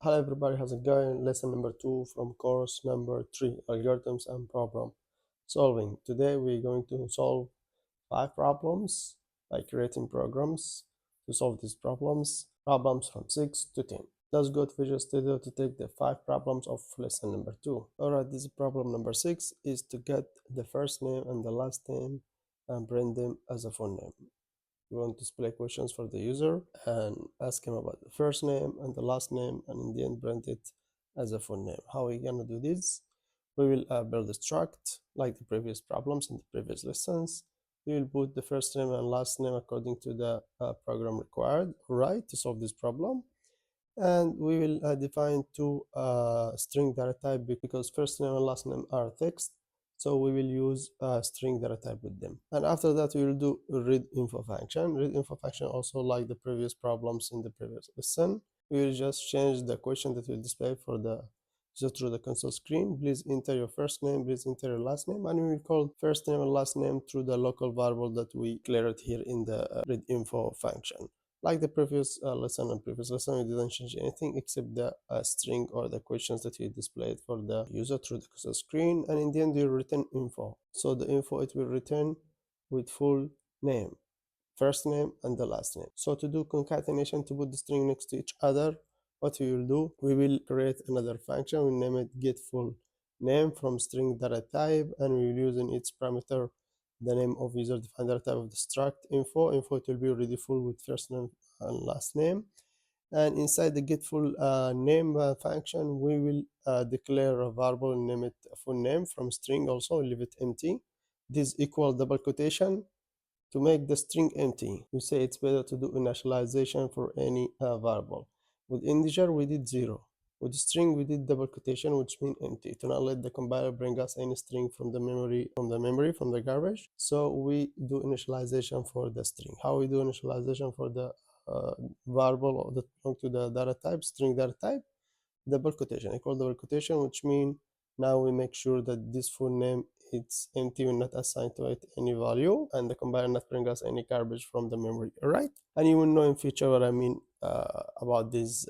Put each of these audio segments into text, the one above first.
Hello everybody, how's it going? Lesson number 2 from course number 3, Algorithms and Problem Solving. Today we're going to solve 5 problems by creating programs to solve these problems from 6 to 10. Let's go to Visual Studio to take the 5 problems of lesson number 2. Alright, this is problem number 6 is to get the first name and the last name and print them as a full name. We want to display questions for the user and ask him about the first name and the last name, and in the end print it as a full name. How are we gonna do this? We will build a struct like the previous problems in the previous lessons. We will put the first name and last name according to the program required, right, to solve this problem. And we will define two string data type because first name and last name are text. So we will use string data type with them. And after that, we will do read info function. Read info function also like the previous problems in the previous lesson. We will just change the question that will display for the just through the console screen. Please enter your first name, please enter your last name, and we will call first name and last name through the local variable that we declared here in the read info function. Like the previous lesson and previous lesson, we didn't change anything except the string or the questions that we displayed for the user through the screen, and in the end you return info. So the info it will return with full name, first name and the last name. So to do concatenation, to put the string next to each other, what we will do, we will create another function. We name it get full name from string data type, and we will use in its parameter the name of user defined data type of the struct info. Info it will be already full with first name and last name. And inside the get full name function, we will declare a variable and name it a full name from string. Also leave it empty. This equal double quotation to make the string empty. We say it's better to do initialization for any variable. With integer we did 0. With string we did double quotation, which means empty, to not let the compiler bring us any string from the memory, from the garbage. So we do initialization for the string. How we do initialization for the variable that belong to the data type, string data type? Double quotation, equal double quotation, which means now we make sure that this full name it's empty, will not assign to it any value, and the compiler not bring us any garbage from the memory. All right, and you will know in future what I mean about this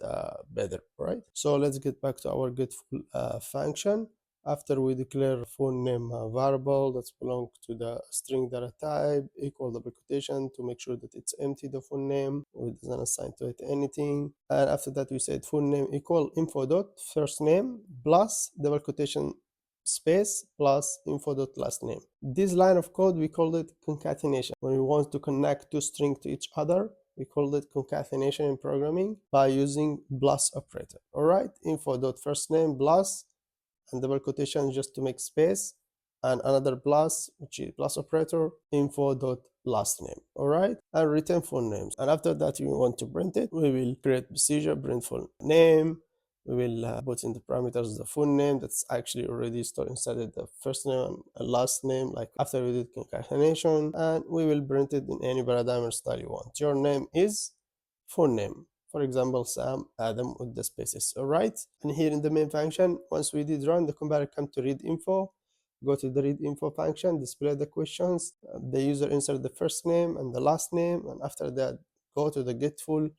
better. Right, so let's get back to our get full function. After we declare full name variable that's belong to the string data type, equal double quotation to make sure that it's empty, the full name, we doesn't assign to it anything. And after that we said full name equal info dot first name plus double quotation space plus info dot last name. This line of code we called it concatenation. When we want to connect two strings to each other, we called it concatenation in programming by using plus operator. All right, info dot first name plus and double quotation just to make space, and another plus, which is plus operator, info dot last name. All right, and return full names. And after that, we want to print it. We will create procedure print full name. We will put in the parameters the full name that's actually already stored inside the first name and last name, like after we did concatenation, and we will print it in any paradigm style you want. Your name is full name. For example, Sam, Adam with the spaces. All right. And here in the main function, once we did run, the compiler come to read info, go to the read info function, display the questions. The user insert the first name and the last name. And after that, go to the get full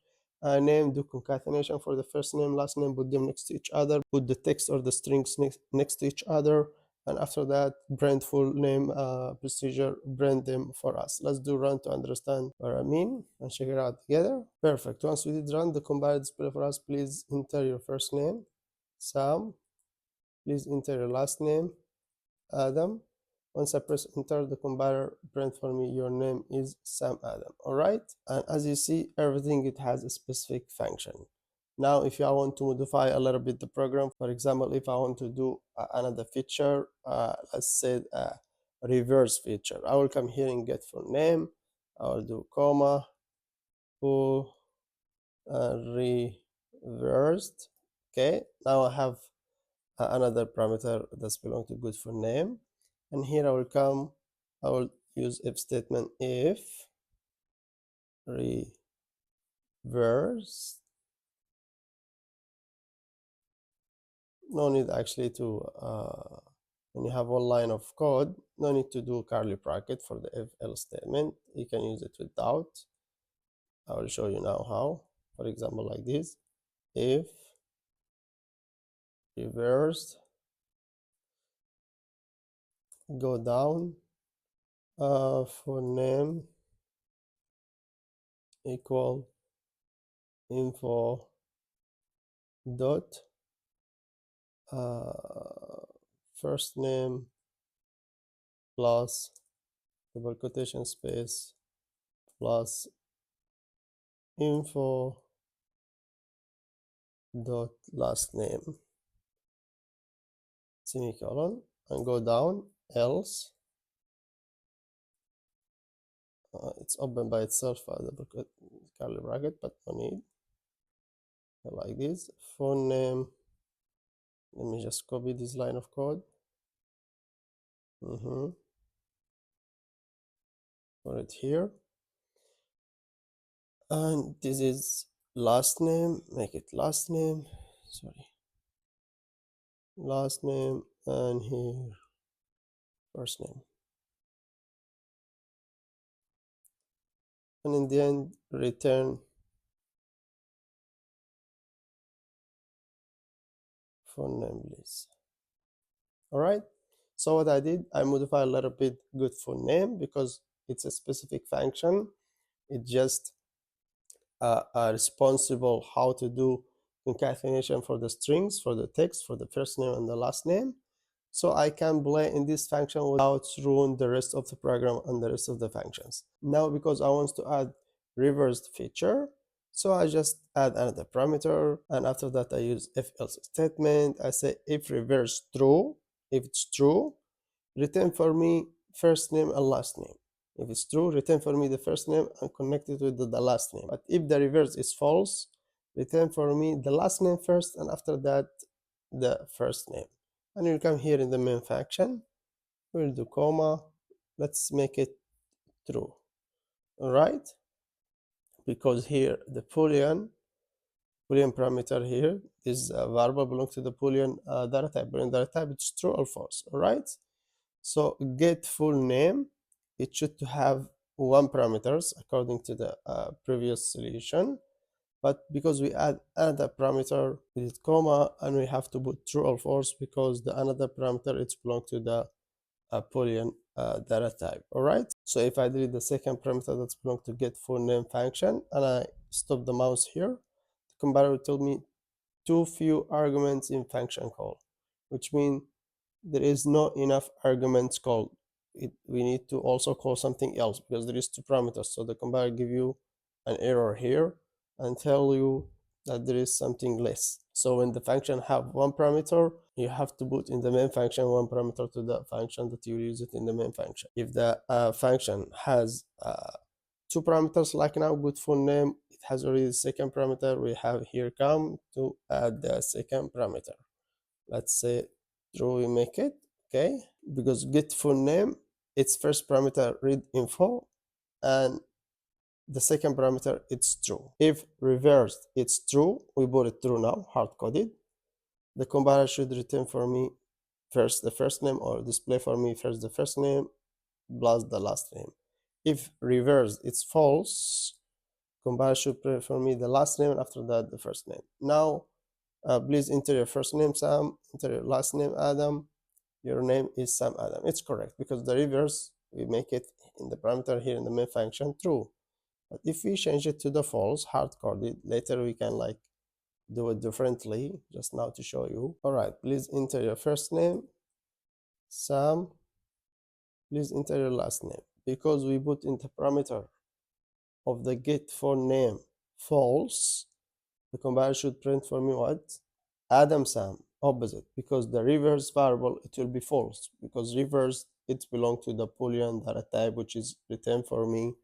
name, do concatenation for the first name, last name, put them next to each other, put the text or the strings next to each other. And after that, print full name procedure, print them for us. Let's do run to understand what I mean and check it out together. Perfect. Once we did run, the compiler display for us, please enter your first name, Sam. Please enter your last name, Adam. Once I press enter, the compiler print for me your name is Sam Adam. All right. And as you see, everything it has a specific function. Now, if I want to modify a little bit the program, for example, if I want to do another feature, let's say a reverse feature, I will come here and get full name. I will do comma, full reversed. Okay, now I have another parameter that's belong to good full name, and here I will use if statement if reverse. No need actually to when you have one line of code, no need to do curly bracket for the if else statement. You can use it without. I will show you now how. For example, like this, if reversed, go down, for name equal info dot first name plus double quotation space plus info dot last name semicolon, and go down, else it's open by itself, double curly bracket, but no need. Like this, phone name, let me just copy this line of code. Put it here, and this is last name, make it last name, sorry, last name, and here first name, and in the end return phone name, please. All right, so what I did, I modified a little bit good phone name because it's a specific function. It just responsible how to do concatenation for the strings, for the text, for the first name and the last name. So I can play in this function without ruin the rest of the program and the rest of the functions. Now, because I want to add reversed feature, so I just add another parameter, and after that I use if else statement. I say if reverse true, if it's true, return for me first name and last name. If it's true, return for me the first name and connect it with the last name. But if the reverse is false, return for me the last name first, and after that the first name. And you'll come here in the main function, we'll do comma, let's make it true. All right, because here the boolean parameter here, this variable belongs to the boolean data type. Boolean data type, it's true or false. All right, so get full name, it should have one parameters according to the previous solution, but because we add another parameter with comma, and we have to put true or false because the another parameter it's belong to the boolean data type. All right, so if I delete the second parameter that's belong to get full name function and I stop the mouse here, the compiler will tell me too few arguments in function call, which means there is not enough arguments called. We need to also call something else because there is two parameters. So the compiler give you an error here and tell you that there is something less. So when the function have one parameter, you have to put in the main function one parameter to the function that you use it in the main function. If the function has two parameters, like now good full name, it has already the second parameter, we have here come to add the second parameter. Let's say true, we make it, okay, because get full name, its first parameter read info, and the second parameter it's true. If reversed it's true, we put it true now, hard coded. The compiler should return for me first the first name, or display for me first the first name plus the last name. If reversed it's false, compiler should print for me the last name and after that the first name. Now please enter your first name Sam, enter your last name Adam, your name is Sam Adam. It's correct because the reverse, we make it in the parameter here in the main function true. But if we change it to the false, hard coded, later we can like do it differently, just now to show you. All right, please enter your first name Sam, please enter your last name. Because we put in the parameter of the get for name false, the compiler should print for me what? Adam Sam, opposite, because the reverse variable, it will be false, because reverse, it belongs to the boolean data type, which is returned for me.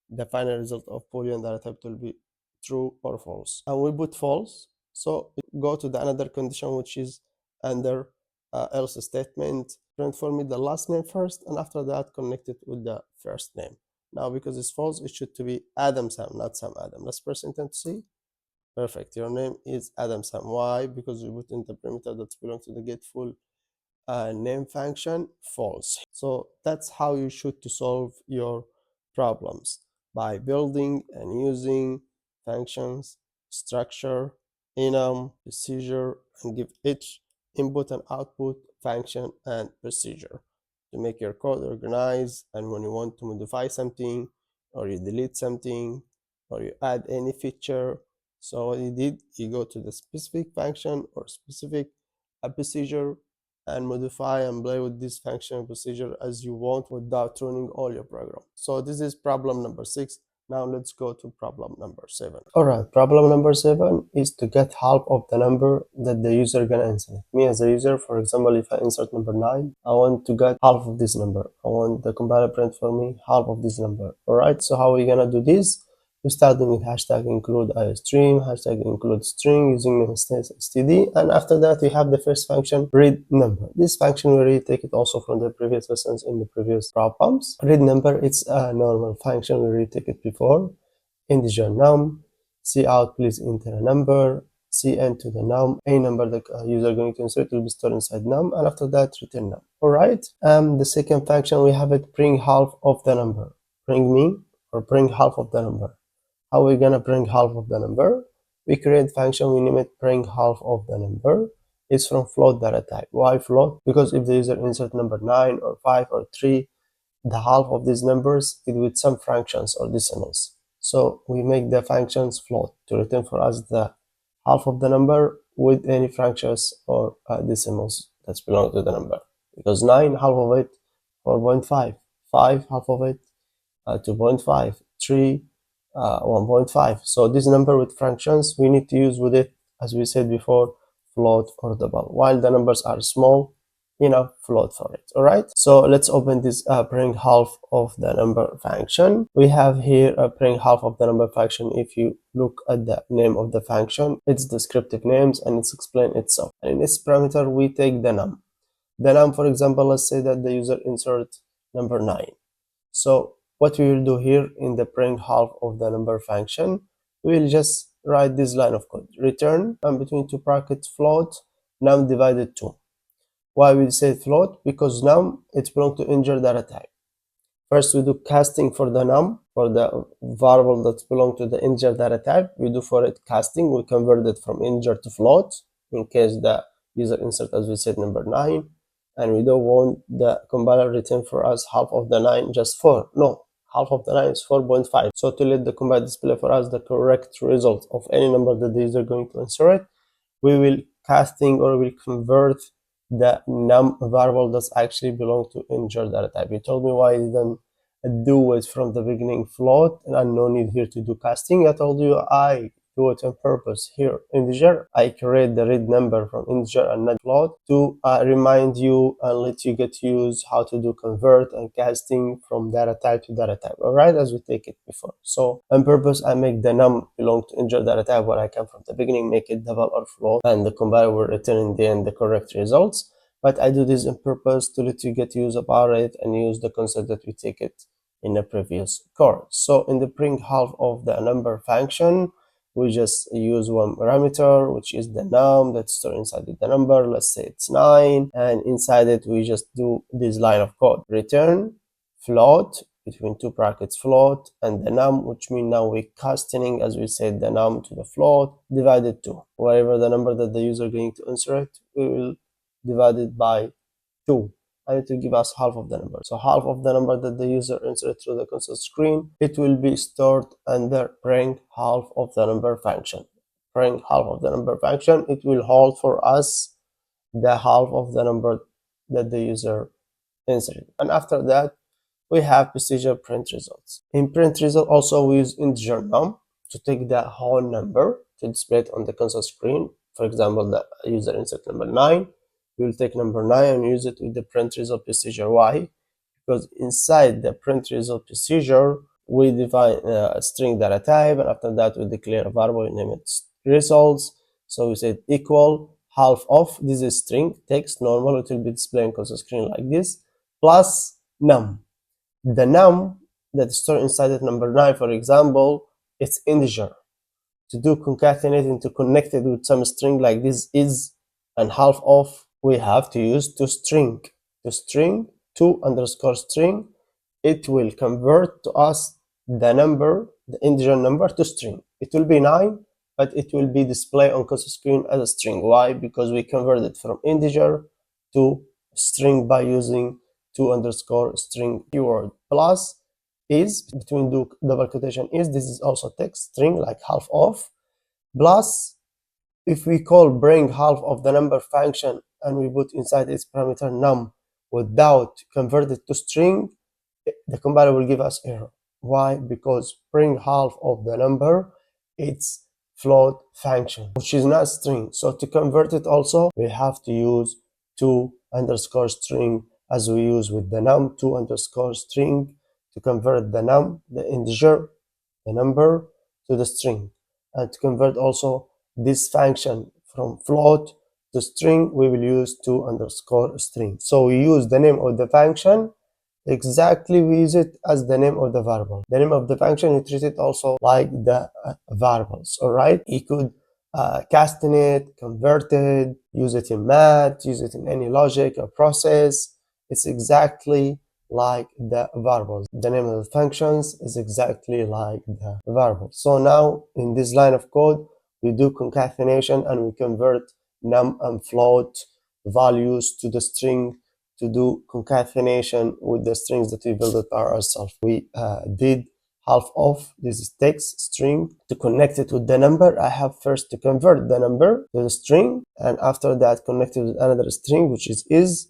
The final result of boolean data type will be true or false. And we put false, so go to the another condition, which is under else statement, print for me the last name first, and after that connect it with the first name. Now, because it's false, it should to be Adam Sam, not Sam Adam. Let's press enter to see. Perfect. Your name is Adam Sam. Why? Because we put in the parameter that belongs to the get full name function false. So that's how you should to solve your problems, by building and using functions, structure, enum, procedure, and give each input and output function and procedure to make your code organized, and when you want to modify something or you delete something or you add any feature. So what you did, you go to the specific function or specific procedure and modify and play with this function and procedure as you want without ruining all your program. So this is problem number 6. Now let's go to problem number 7. Alright, problem number 7 is to get half of the number that the user gonna insert. Me as a user, for example, if I insert number 9, I want to get half of this number. I want the compiler print for me half of this number. Alright, so how are we gonna do this? We start with hashtag include iostream, hashtag include string using namespace std, and after that we have the first function read number. This function we already take it also from the previous lessons in the previous problems. Read number, it's a normal function, we already take it before. Integer num, cout please enter a number, cn to the num, a number the user going to insert will be stored inside num, and after that return num. Alright, the second function we have it bring half of the number. Bring me or bring half of the number. How are we gonna bring half of the number? We create function, we name it bring half of the number. It's from float data type. Why float? Because if the user insert number 9 or 5 or 3, the half of these numbers is with some fractions or decimals. So we make the functions float to return for us the half of the number with any fractions or decimals that belong to the number. Because 9, half of it, 4.5, 5, half of it, 2.5, 3, 1.5. So this number with fractions, we need to use with it, as we said before, float or double. While the numbers are small, float for it. All right, so let's open this bring half of the number function. We have here a bring half of the number function. If you look at the name of the function, it's descriptive names and it's explain itself. And in its parameter, we take the num. The num, for example, let's say that the user insert number 9. So what we will do here in the bring half of the number function, we will just write this line of code. Return and between two brackets float num divided 2. Why we say float? Because num it belongs to integer data type. First we do casting for the num, for the variable that belongs to the integer data type. We do for it casting, we convert it from integer to float in case the user insert, as we said, number 9, and we don't want the compiler return for us half of the 9, just 4. No, half of the 9 is 4.5. So to let the compiler display for us the correct result of any number that the user is going to insert, we will casting or will convert the num variable that's actually belong to integer data type. You told me why I didn't do it from the beginning float, and no need here to do casting. I told you I do it on purpose here integer. I create the read number from integer and not float to remind you and let you get used how to do convert and casting from data type to data type. All right, as we take it before. So on purpose I make the num belong to integer data type where I come from the beginning, make it double or float, and the compiler will return in the end the correct results. But I do this on purpose to let you get used about it and use the concept that we take it in the previous course. So in the bring half of the number function, we just use one parameter, which is the num that's stored inside the number. Let's say it's 9, and inside it we just do this line of code. Return float between two brackets float and the num, which means now we're casting, as we said, the num to the float divided 2. Whatever the number that the user is going to insert, we will divide it by 2. And it will give us half of the number. So half of the number that the user inserted through the console screen, it will be stored under bring half of the number function. Bring half of the number function, it will hold for us the half of the number that the user inserted. And after that, we have procedure print results. In print result also we use integer num to take the whole number to display it on the console screen. For example, the user insert number 9. We will take number 9 and use it with the print result procedure. Why? Because inside the print result procedure, we define a string data type, and after that we declare a variable, name it results. So we said equal half of, this is string text normal, it will be displayed on console screen like this, plus num. The num that is stored inside of number 9, for example, it's integer. To do concatenating, to connect it with some string like this is and half of, we have to use toString. toString, to underscore string, it will convert to us the number, the integer number to string. It will be 9, but it will be displayed on console screen as a string. Why? Because we converted from integer to string by using _string keyword. Plus is between double quotation is, this is also text string like half of, plus if we call bring half of the number function and we put inside its parameter num without convert it to string, the compiler will give us error. Why? Because bring half of the number, it's float function, which is not string. So to convert it also, we have to use _string as we use with the num, _string to convert the num, the integer, the number, to the string. And to convert also this function from float to string, we will use _string. So we use the name of the function exactly, we use it as the name of the variable. The name of the function, we treat it also like the variables. All right, you could castenate, convert it, use it in math, use it in any logic or process. It's exactly like the variables. The name of the functions is exactly like the variables. So now in this line of code, we do concatenation and we convert num and float values to the string to do concatenation with the strings that we built it ourselves. We did half of this text string. To connect it with the number, I have first to convert the number to the string, and after that connect it with another string, which is,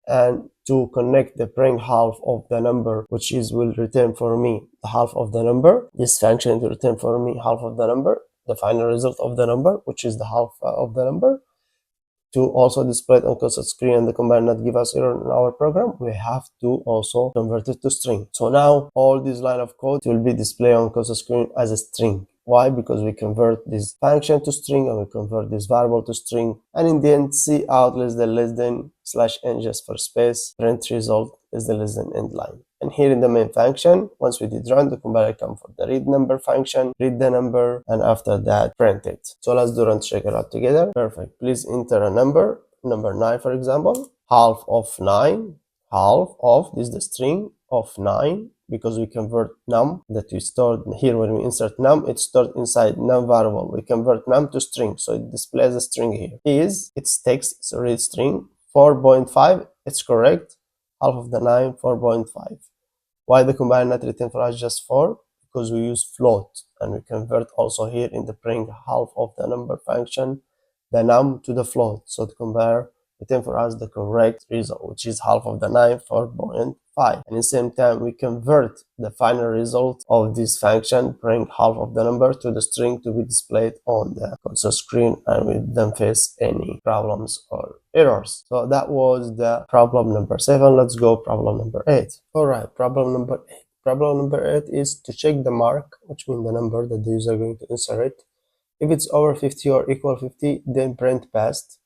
and to connect the bring half of the number, which is will return for me the half of the number. This function will return for me half of the number, the final result of the number, which is the half of the number. To also display it on console screen and the compiler not give us error in our program, we have to also convert it to string. So now all this line of code will be displayed on console screen as a string. Why? Because we convert this function to string and we convert this variable to string, and in the end cout /n just for space, print result is the >end line. And here in the main function, once we did run, the compiler come for the read number function, read the number, and after that print it. So let's do run to check it out together. Perfect. Please enter a number 9 for example. Half of 9, half of, this is the string of 9, because we convert num that we stored here. When we insert num, it's stored inside num variable. We convert num to string, so it displays a string here. It's text, it's a read string 4.5, it's correct. Half of the 9, 4.5. Why the compiler not return for us just 4? Because we use float, and we convert also here in the bring half of the number function the num to the float. So the compiler return for us the correct result, which is half of the 9, 4.5. And at the same time, we convert the final result of this function, bring half of the number, to the string to be displayed on the console screen, and we don't face any problems or errors. So that was the problem number 7. Let's go problem number 8. All right, problem number 8. Problem number 8 is to check the mark, which means the number that the user is going to insert. If it's over 50 or equal 50, then print passed,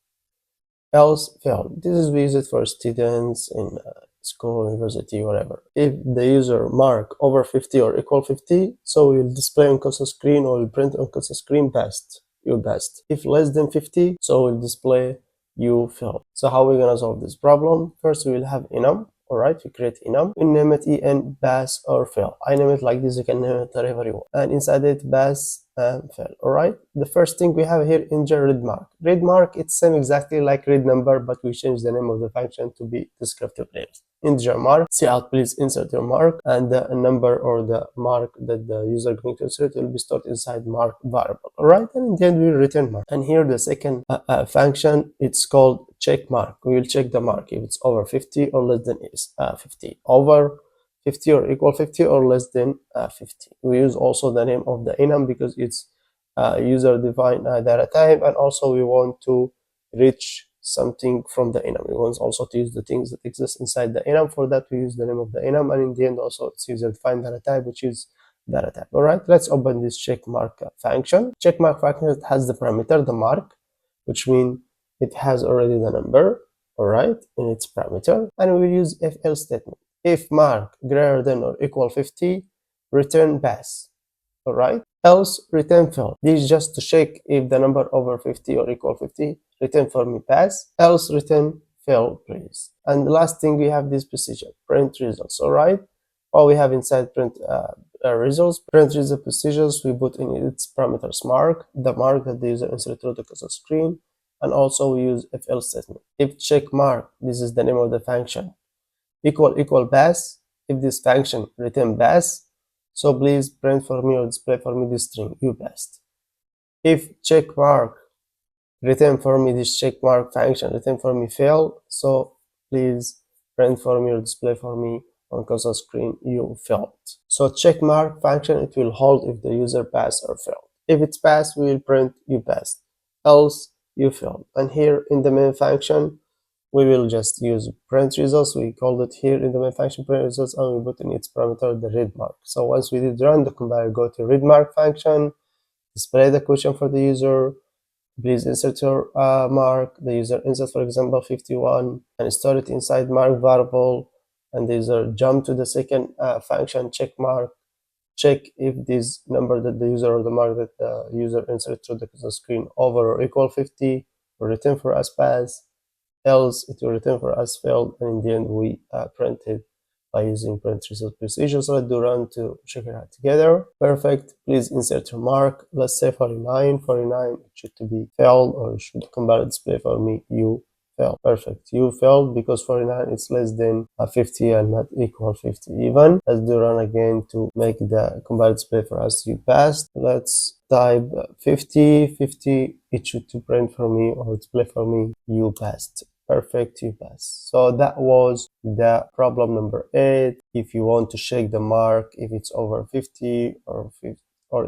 else failed. This is we use it for students in school, university, whatever. If the user mark over 50 or equal 50, so we'll display on console screen or we'll print on console screen passed, you passed. If less than 50, so we'll display you failed. So how are we gonna solve this problem? First, we will have enum. All right, we create enum. We name it en pass or fail. I name it like this. You can name it whatever you want. And inside it, pass and fail. All right. The first thing we have here, integer read mark. Read mark, it's same exactly like read number, but we change the name of the function to be descriptive names. Integer mark. Cout, please insert your mark, and the number or the mark that the user is going to insert will be stored inside mark variable. All right, and in the end we return mark. And here the second function, it's called check mark. We will check the mark if it's over 50 or less than 50. Over 50 or equal 50 or less than 50. We use also the name of the enum because it's user defined data type, and also we want to reach something from the enum. We want also to use the things that exist inside the enum. For that, we use the name of the enum, and in the end also it's user defined data type, which is data type. All right, let's open this check mark function. Check mark function has the parameter the mark, which means it has already the number, all right, in its parameter, and we will use if else statement. If mark greater than or equal 50, return pass, all right, else return fail. This is just to check if the number over 50 or equal 50, return for me pass, else return fail, please. And the last thing we have this procedure, print results, all right. All we have inside print results. Print result procedures, we put in its parameters mark, the mark that the user inserted through the cursor screen, and also we use if else statement. If check mark, this is the name of the function, equal pass, if this function return pass, so please print for me or display for me this string you passed. If check mark return for me this check mark function return for me fail, so please print for me or display for me on cursor screen you failed. So check mark function, it will hold if the user passed or failed. If it's passed, we will print you passed, else you failed. And here in the main function we will just use print results. We called it here in the main function print results, and we put in its parameter the read mark. So once we did run the compiler, go to read mark function, display the question for the user, please insert your mark, the user insert for example 51 and store it inside mark variable, and the user jump to the second function check mark, check if this number that the user or the mark that the user inserted to the screen over or equal 50, or return for us pass, else it will return for us failed, and in the end we print it by using print result procedure. So let's do run to check it out together. Perfect. Please insert your mark. Let's say 49. It should be failed, or should compiler display for me you failed. Perfect. You failed because 49 is less than 50 and not equal 50 even. Let's do run again to make the compiler display for us you passed. Let's type 50. It should to print for me or display for me you passed. Perfect, you pass. So that was the problem number 8. If you want to check the mark, if it's over 50 or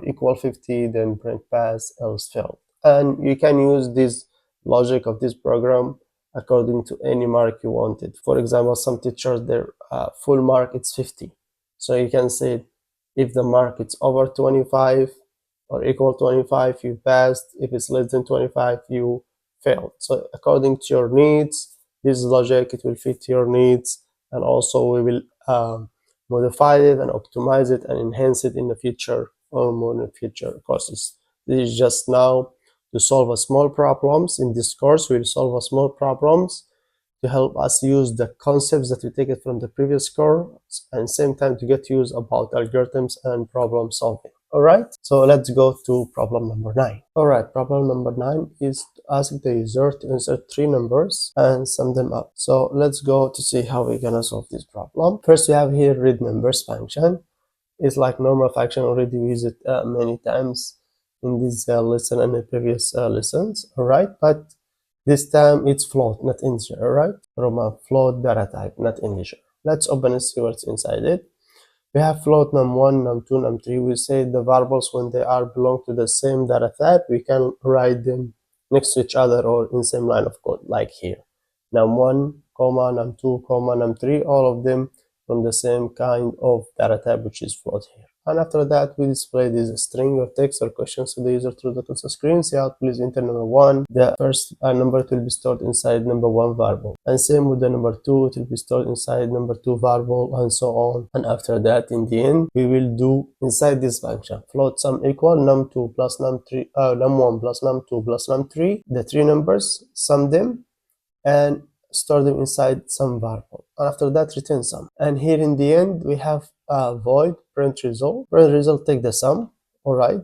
equal 50, then print pass, else failed. And you can use this logic of this program according to any mark you wanted. For example, some teachers, their full mark it's 50. So you can say if the mark is over 25 or equal 25, you passed. If it's less than 25, you failed. So according to your needs, this logic, it will fit your needs, and also we will modify it and optimize it and enhance it in the future or more in the future courses. This is just now to solve a small problems. In this course, we'll solve a small problems to help us use the concepts that we take it from the previous course, and same time to get use about algorithms and problem solving. All right, so let's go to problem number 9. All right, problem number 9 is to ask the user to insert 3 numbers and sum them up. So let's go to see how we're gonna solve this problem. First, we have here read numbers function. It's like normal function, already we use it many times in this lesson and the previous lessons. All right, but this time it's float, not integer. All right, from a float data type, not integer. Let's open and see what's inside it. We have float num1, num2, num3. We say the variables, when they are belong to the same data type, we can write them next to each other or in same line of code, like here. Num1, comma, num2, comma, num3, all of them from the same kind of data type, which is float here. And after that, we display this string or text or questions to the user through the console screen. Say out, please enter number 1. The first number will be stored inside number 1 variable. And same with the number 2, it will be stored inside number 2 variable, and so on. And after that, in the end, we will do inside this function, float sum equal num2 plus num3, num1 plus num2 plus num3, the 3 numbers, sum them, and store them inside some variable, and after that return sum. And here in the end we have a void print result. Print result take the sum. All right,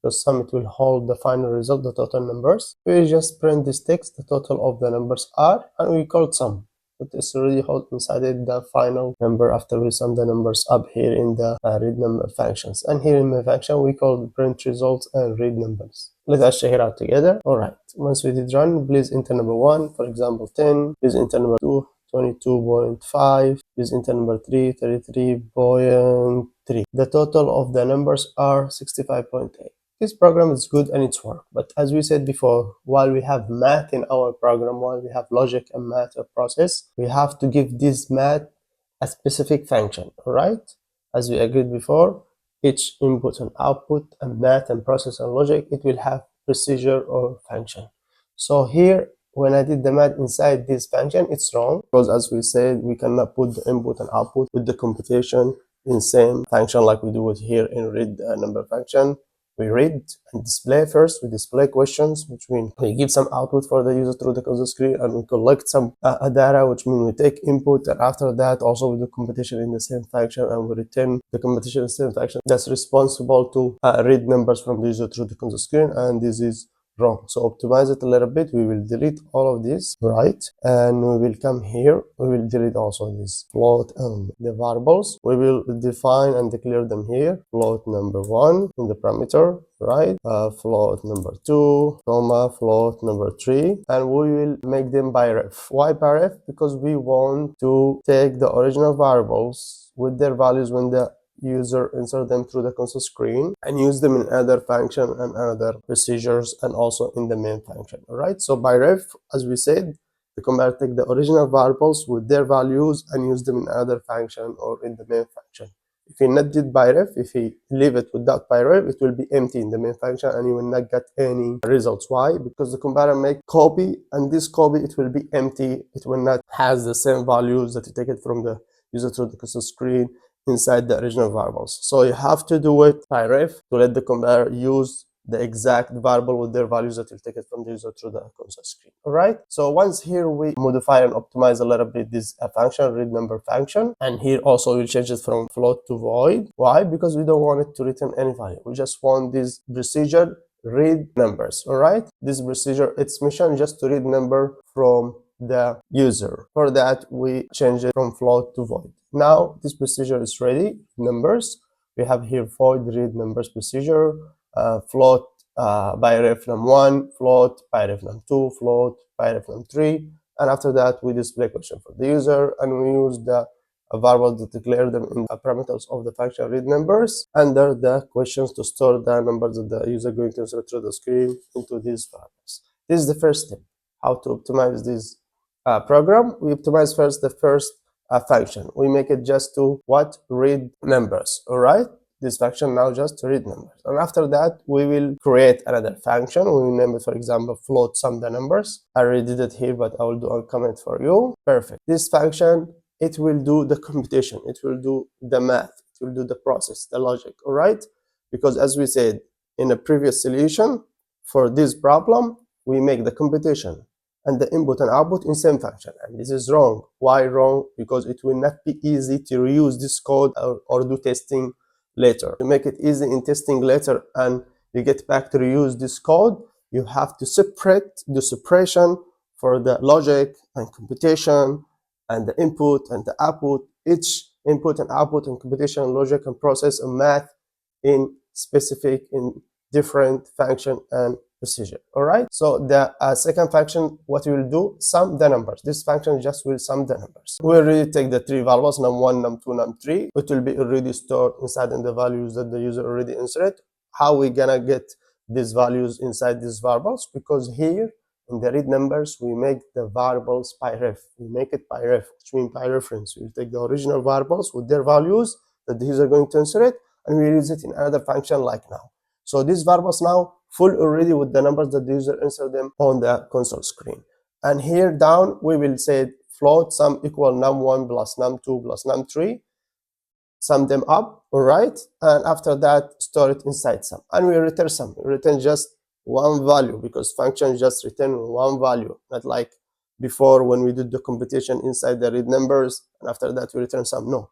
because sum it will hold the final result, the total numbers. We just print this text, the total of the numbers are, and we call it sum. But it's already hold inside it the final number after we sum the numbers up here in the read number functions. And here in the function we call the print results and read numbers. Let us check it out together. All right, once we did run, please enter number 1, for example 10. Please enter number 2, 22.5. Please enter number 3, 33.3. The total of the numbers are 65.8. This program is good and it's work, but as we said before, while we have math in our program, while we have logic and math process, we have to give this math a specific function. All right, as we agreed before, each input and output and math and process and logic, it will have procedure or function. So here, when I did the math inside this function, it's wrong, because as we said, we cannot put the input and output with the computation in same function like we do it here in read number function. We read and display first. We display questions, which means we give some output for the user through the console screen, and we collect some data, which means we take input, and after that also we do computation in the same function, and we return the computation in the same function that's responsible to read numbers from the user through the console screen. And this is wrong. So optimize it a little bit. We will delete all of this, right? And we will come here. We will delete also this float and the variables. We will define and declare them here. Float number 1 in the parameter, right? Float number 2, comma, float number 3, and we will make them by ref. Why by ref? Because we want to take the original variables with their values when the user insert them through the console screen and use them in other function and other procedures and also in the main function. All right, so by ref, as we said, the compiler take the original variables with their values and use them in other function or in the main function. If you not did by ref, if you leave it without by ref, it will be empty in the main function and you will not get any results. Why? Because the compiler make copy, and this copy, it will be empty. It will not has the same values that you take it from the user through the console screen inside the original variables. So you have to do it by ref to let the compiler use the exact variable with their values that will take it from the user through the console screen. All right, so once here we modify and optimize a little bit this function, read number function, and here also we'll change it from float to void. Why? Because we don't want it to return any value. We just want this procedure read numbers. All right, this procedure, its mission just to read number from the user. For that, we change it from float to void. Now this procedure is ready. Numbers, we have here void read numbers procedure, float by ref num1, float by ref num2, float by ref num3, and after that we display question for the user, and we use the variable to declare them in the parameters of the function read numbers under the questions to store the numbers that the user going to insert through the screen into these variables. This is the first step. How to optimize this program? We optimize first the first function. We make it just to what? Read numbers. All right, this function now just to read numbers, and after that we will create another function. We will name it, for example, float sum the numbers. I already did it here, but I will do a comment for you. Perfect. This function, it will do the computation, it will do the math, it will do the process, the logic. All right, because as we said in a previous solution for this problem, we make the computation and the input and output in same function, and this is wrong. Why wrong? Because it will not be easy to reuse this code or do testing later. To make it easy in testing later and you get back to reuse this code, you have to separate the separation for the logic and computation and the input and the output. Each input and output and computation, logic and process and math in specific, in different function and procedure. All right, so the second function, what we will do, sum the numbers. This function just will sum the numbers. We already take the three variables, num1, num2, num3. It will be already stored inside in the values that the user already inserted. How we gonna get these values inside these variables? Because here in the read numbers, we make the variables by ref. We make it by ref, which means by reference. We take the original variables with their values that the user going to insert, and we use it in another function like now. So these variables now full already with the numbers that the user insert them on the console screen. And here down, we will say float sum equal num1 plus num2 plus num3. Sum them up, all right? And after that, store it inside sum. And we return sum. We return just one value because function just return one value, not like before when we did the computation inside the read numbers, and after that we return sum. No.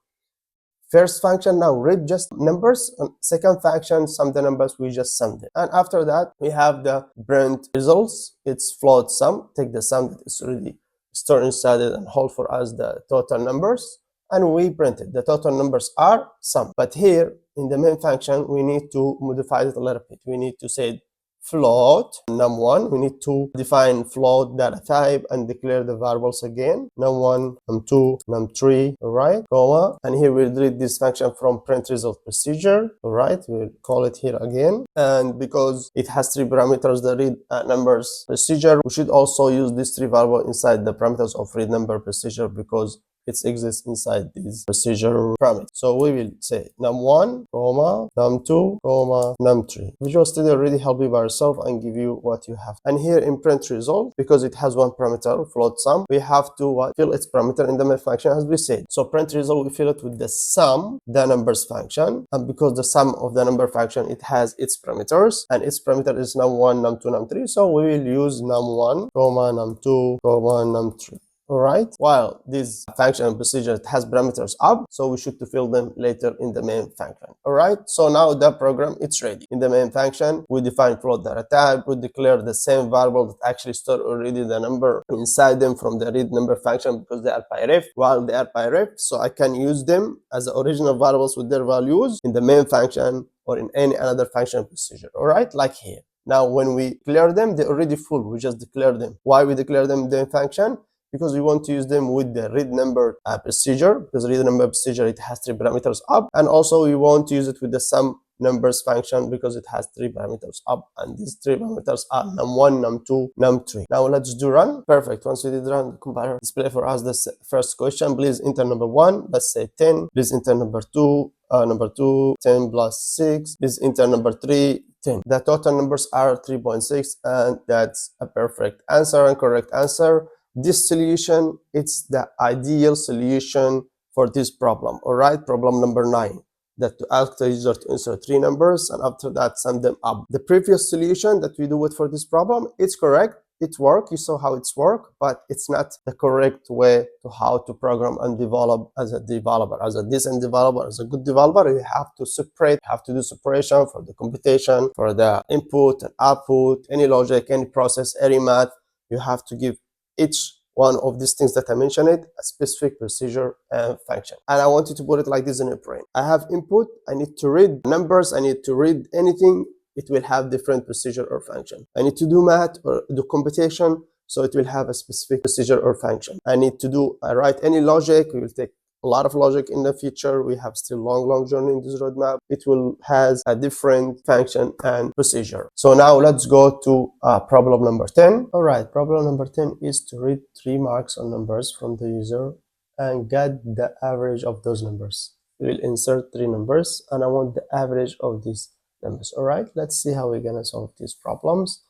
First function now read just numbers, and second function sum the numbers, we just summed it. And after that we have the print results. It's float sum, take the sum that is already stored inside it and hold for us the total numbers, and we print it. The total numbers are sum. But here in the main function we need to modify it a little bit. We need to say float num1. We need to define float data type and declare the variables again, num1, num2, num3, all right, comma, and here we'll delete this function from print result procedure. All right, we'll call it here again, and because it has three parameters, the read numbers procedure, we should also use these three variables inside the parameters of read number procedure, because it exists inside these procedure parameters. So we will say num1, comma, num2, comma, num3. Visual Studio already help you by yourself and give you what you have. And here in print result, because it has one parameter, float sum, we have to fill its parameter in the main function as we said. So print result, we fill it with the sum, the numbers function, and because the sum of the number function, it has its parameters, and its parameter is num1, num2, num3. So we will use num1, comma, num2, comma, num3. Alright, while this function and procedure, it has parameters up, so we should to fill them later in the main function. Alright, so now the program, it's ready. In the main function, we define float data type, we declare the same variable that actually store already the number inside them from the read number function because they are by ref. While they are by ref, so I can use them as the original variables with their values in the main function or in any another function procedure. Alright, like here. Now when we declare them, they're already full. We just declare them. Why we declare them in the function? Because we want to use them with the read number procedure, because read number procedure, it has 3 parameters up, and also we want to use it with the sum numbers function because it has 3 parameters up, and these 3 parameters are num1, num2, num3. Now let's do run. Perfect. Once we did run, the compiler display for us the first question. Please enter number 1, let's say 10. Please enter number 2, 10 plus 6. Please enter number 3, 10. The total numbers are 3.6, and that's a perfect answer and correct answer. This solution, it's the ideal solution for this problem. All right, problem number 9, that to ask the user to insert 3 numbers and after that sum them up. The previous solution that we do it for this problem, it's correct. It works. You saw how it's work, but it's not the correct way to how to program and develop as a developer. As a decent developer, as a good developer, you have to separate, have to do separation for the computation, for the input and output, any logic, any process, any math. You have to give each one of these things that I mentioned a specific procedure and function. And I want you to put it like this in your brain. I have input, I need to read numbers, I need to read anything, it will have different procedure or function. I need to do math or do computation, so it will have a specific procedure or function. I need to write any logic, we will take a lot of logic in the future. We have still long journey in this roadmap. It will has a different function and procedure. So now let's go to problem number 10. All right, problem number 10 is to read 3 marks on numbers from the user and get the average of those numbers. We will insert 3 numbers and I want the average of these numbers. All right, let's see how we're gonna solve these problems.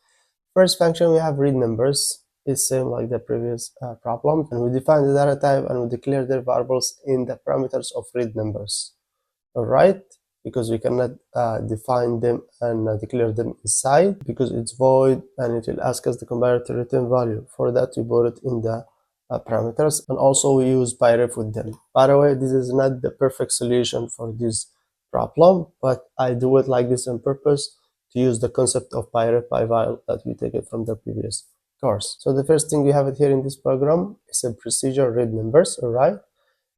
First function, we have read numbers. It's same like the previous problem, and we define the data type and we declare their variables in the parameters of read numbers. All right, because we cannot define them and declare them inside because it's void and it will ask us the compiler to return value. For that, we put it in the parameters, and also we use pyref with them. By the way, this is not the perfect solution for this problem, but I do it like this on purpose to use the concept of pyref by while that we take it from the previous course. So the first thing we have it here in this program is a procedure read numbers. All right,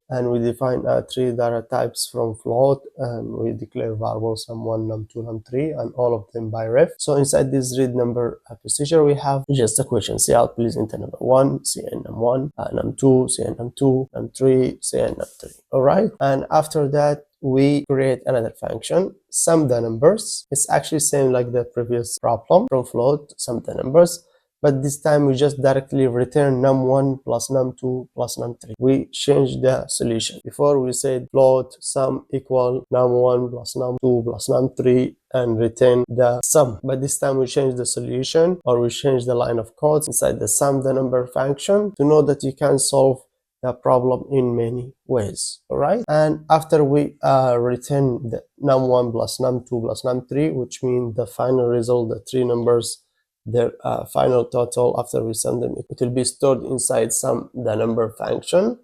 and we define 3 data types from float, and we declare variables num1, num2, num3, and all of them by ref. So inside this read number procedure, we have just a question: cout, please enter number 1, cn num1, num2, cn num2, num3, cn num3. All right, and after that we create another function, sum the numbers. It's actually same like the previous problem, from float sum the numbers, but this time we just directly return num1 plus num2 plus num3. We change the solution. Before we said float sum equal num1 plus num2 plus num3 and return the sum, but this time we change the solution, or we change the line of code inside the sum the number function to know that you can solve the problem in many ways. All right, and after we return the num1 plus num2 plus num3, which means the final result, the 3 numbers, their final total after we sum them, it will be stored inside sum the number function.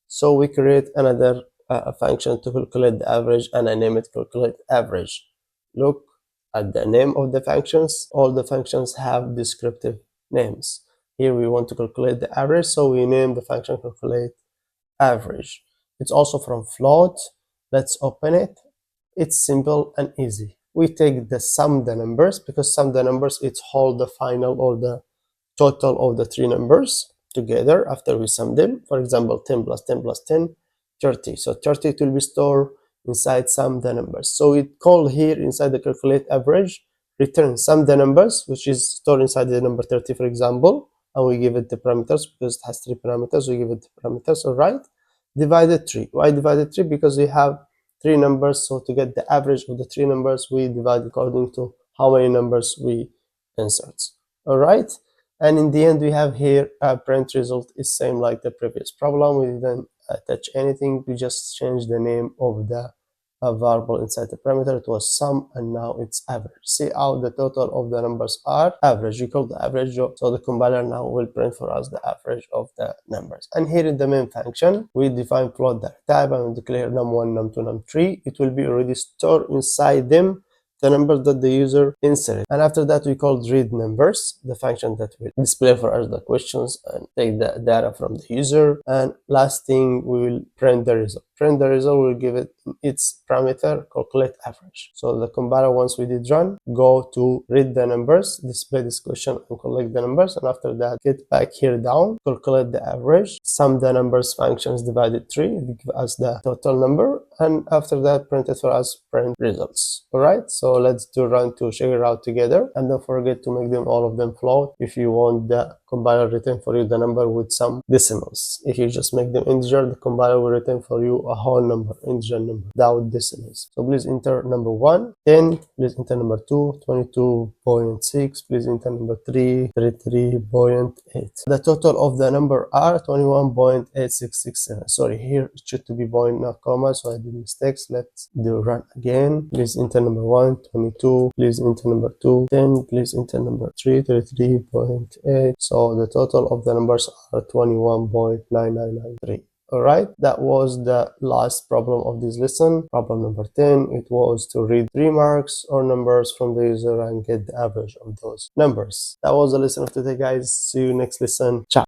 So we create another function to calculate the average, and I name it calculate average. Look at the name of the functions. All the functions have descriptive names. Here we want to calculate the average, so we name the function calculate average. It's also from float. Let's open it. It's simple and easy. We take the sum the numbers, because sum the numbers, it's hold the final or the total of the 3 numbers together after we sum them. For example, 10 plus 10 plus 10, 30. So 30 it will be stored inside sum the numbers. So we call here inside the calculate average, return sum the numbers, which is stored inside the number 30, for example, and we give it the parameters because it has 3 parameters. We give it the parameters. All right, divided 3. Why divided 3? Because we have 3 numbers, so to get the average of the 3 numbers, we divide according to how many numbers we insert. All right, and in the end we have here a print result is same like the previous problem. We didn't touch anything, we just changed the name of the variable inside the parameter. It was sum and now it's average. See how the total of the numbers are average. You call the average, so the compiler now will print for us the average of the numbers. And here in the main function we define float data type and we declare num1, num2, num3. It will be already stored inside them the number that the user inserted. And after that we called read numbers, the function that will display for us the questions and take the data from the user. And last thing, we will print the result. Print the result, we'll give it its parameter calculate average. So the compiler, once we did run, go to read the numbers, display this question and collect the numbers, and after that get back here down, calculate the average, sum the numbers functions divided 3, give us the total number, and after that print it for us, print results. All right, so let's do run to check it out together, and don't forget to make them all of them float if you want the compiler return for you the number with some decimals. If you just make them integer, the compiler will return for you a whole number, integer number without decimals. So please enter number 1 10, please enter number 2 22.6, please enter number 3 33.8. The total of the number are 21.8667. sorry, here it should to be point not comma, so I did mistakes. Let's do run again. Please enter number 1 22, please enter number 2 10, please enter number 3 33.8. so the total of the numbers are 21.9993. all right, that was the last problem of this lesson. Problem number 10, it was to read 3 marks or numbers from the user and get the average of those numbers. That was the lesson of today, guys. See you next lesson. Ciao.